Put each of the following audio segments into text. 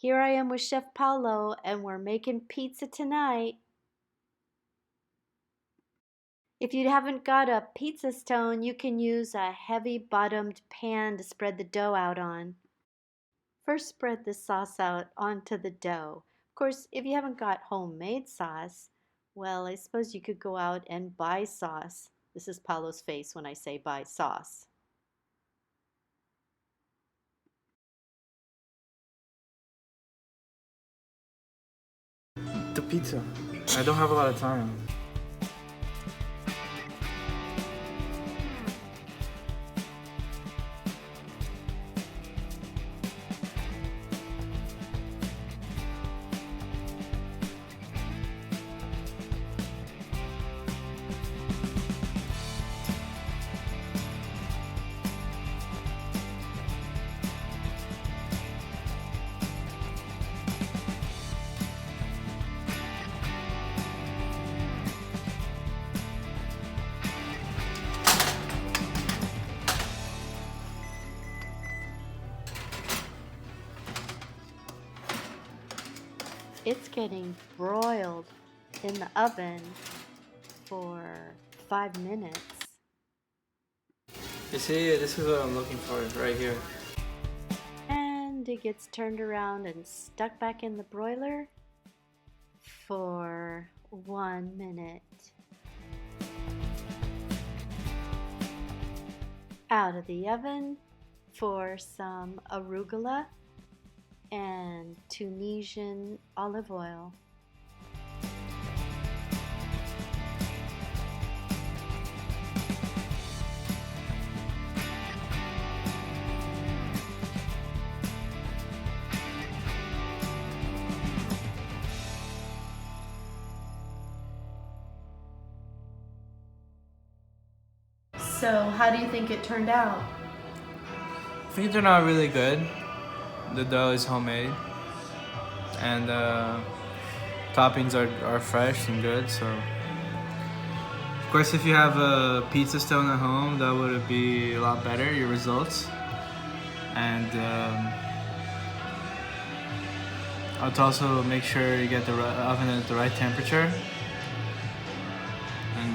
Here I am with Chef Paulo, and we're making pizza tonight. If you haven't got a pizza stone, you can use a heavy-bottomed pan to spread the dough out on. First, spread the sauce out onto the dough. Of course, if you haven't got homemade sauce, well, I suppose you could go out and buy sauce. This is Paulo's face when I say buy sauce. The pizza. I don't have a lot of time. It's getting broiled in the oven for 5 minutes. You see, this is what I'm looking for right here. And it gets turned around and stuck back in the broiler for 1 minute. Out of the oven for some arugula and Tunisian olive oil. So, how do you think it turned out? I think they're not really good. The dough is homemade, and toppings are fresh and good. So, of course, if you have a pizza stone at home, that would be a lot better. Your results, and I'd also make sure you get the oven at the right temperature, and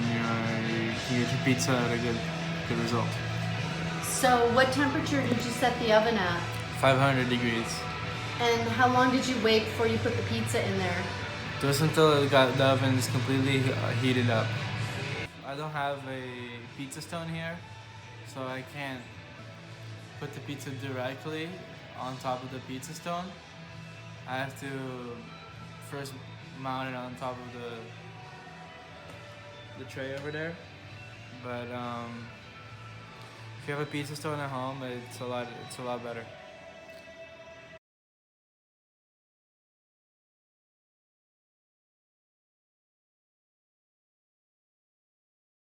you get your pizza at a good result. So, what temperature did you set the oven at? 500 degrees. And how long did you wait before you put the pizza in there? Just until the oven is completely heated up. I don't have a pizza stone here, so I can't put the pizza directly on top of the pizza stone. I have to first mount it on top of the tray over there. But if you have a pizza stone at home, it's a lot better.